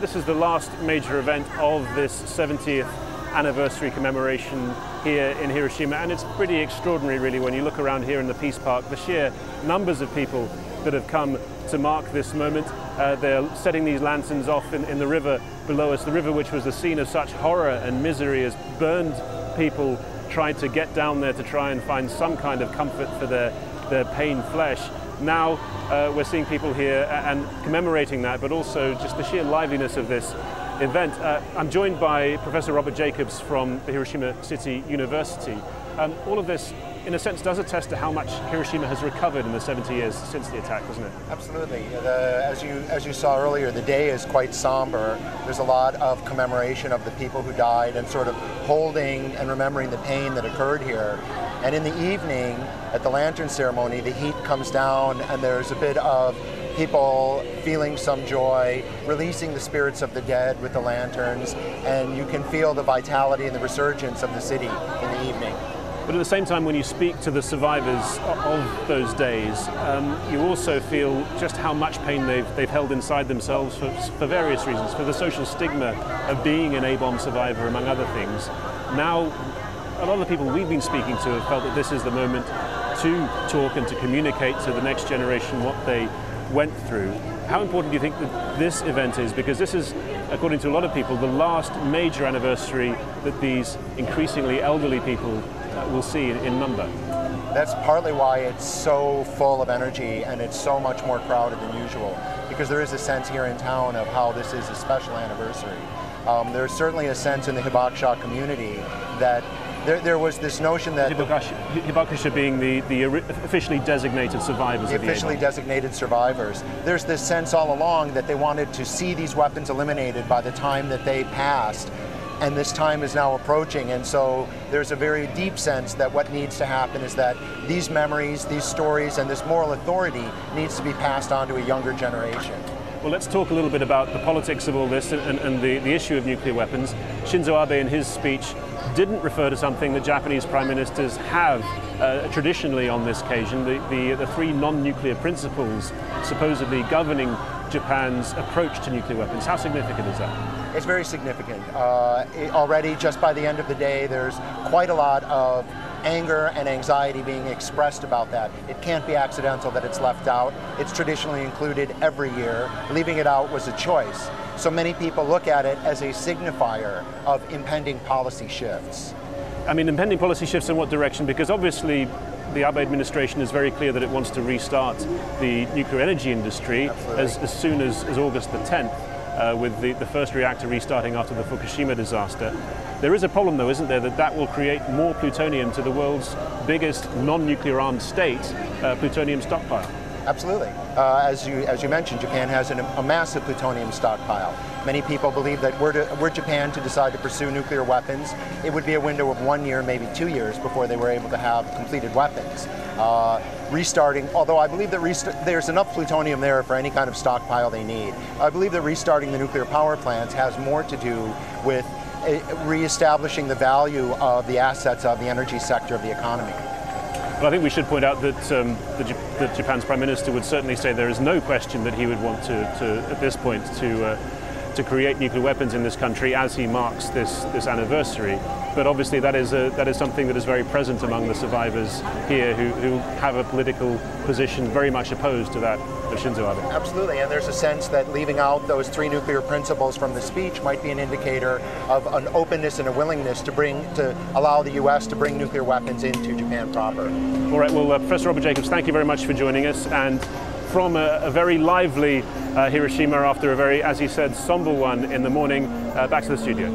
This is the last major event of this 70th anniversary commemoration here in Hiroshima, and it's pretty extraordinary really when you look around here in the Peace Park, the sheer numbers of people that have come to mark this moment. They're setting these lanterns off in the river below us, the river which was the scene of such horror and misery as burned people tried to get down there to try and find some kind of comfort for their pained flesh. Now we're seeing people here and commemorating that, but also just the sheer liveliness of this event. I'm joined by Professor Robert Jacobs from the Hiroshima City University. All of this, in a sense, does attest to how much Hiroshima has recovered in the 70 years since the attack, doesn't it? Absolutely. As you saw earlier, the day is quite somber. There's a lot of commemoration of the people who died and sort of holding and remembering the pain that occurred here. And in the evening, at the lantern ceremony, the heat comes down and there's a bit of people feeling some joy, releasing the spirits of the dead with the lanterns, and you can feel the vitality and the resurgence of the city in the evening. But at the same time, when you speak to the survivors of those days, you also feel just how much pain they've held inside themselves for various reasons, for the social stigma of being an A-bomb survivor, among other things. Now, a lot of the people we've been speaking to have felt that this is the moment to talk and to communicate to the next generation what they went through. How important do you think that this event is? Because this is, according to a lot of people, the last major anniversary that these increasingly elderly people will see in number. That's partly why it's so full of energy and it's so much more crowded than usual, because there is a sense here in town of how this is a special anniversary. There's certainly a sense in the Hibakusha community that there was this notion that Hibakusha being the officially designated survivors. The officially designated survivors. There's this sense all along that they wanted to see these weapons eliminated by the time that they passed, and this time is now approaching, and so there's a very deep sense that what needs to happen is that these memories, these stories, and this moral authority needs to be passed on to a younger generation. Well, let's talk a little bit about the politics of all this and the issue of nuclear weapons. Shinzo Abe in his speech didn't refer to something that Japanese prime ministers have traditionally on this occasion, the three non-nuclear principles supposedly governing Japan's approach to nuclear weapons. How significant is that? It's very significant. Already, just by the end of the day, there's quite a lot of anger and anxiety being expressed about that. It can't be accidental that it's left out. It's traditionally included every year. Leaving it out was a choice. So many people look at it as a signifier of impending policy shifts. I mean, impending policy shifts in what direction? Because obviously the Abe administration is very clear that it wants to restart the nuclear energy industry as soon as August the 10th. With the first reactor restarting after the Fukushima disaster. There is a problem though, isn't there, that will create more plutonium to the world's biggest non-nuclear armed state plutonium stockpile. Absolutely. As you mentioned, Japan has a massive plutonium stockpile. Many people believe that were Japan to decide to pursue nuclear weapons, it would be a window of 1 year, maybe 2 years before they were able to have completed weapons. Restarting, although I believe that there's enough plutonium there for any kind of stockpile they need. I believe that restarting the nuclear power plants has more to do with reestablishing the value of the assets of the energy sector of the economy. But I think we should point out that Japan's Prime Minister would certainly say there is no question that he would want to at this point, to create nuclear weapons in this country as he marks this anniversary. But obviously that is something that is very present among the survivors here who have a political position very much opposed to that of Shinzo Abe. Absolutely, and there's a sense that leaving out those three nuclear principles from the speech might be an indicator of an openness and a willingness to allow the U.S. to bring nuclear weapons into Japan proper. All right, well, Professor Robert Jacobs, thank you very much for joining us. And from a very lively Hiroshima after a very, as he said, somber one in the morning, back to the studio.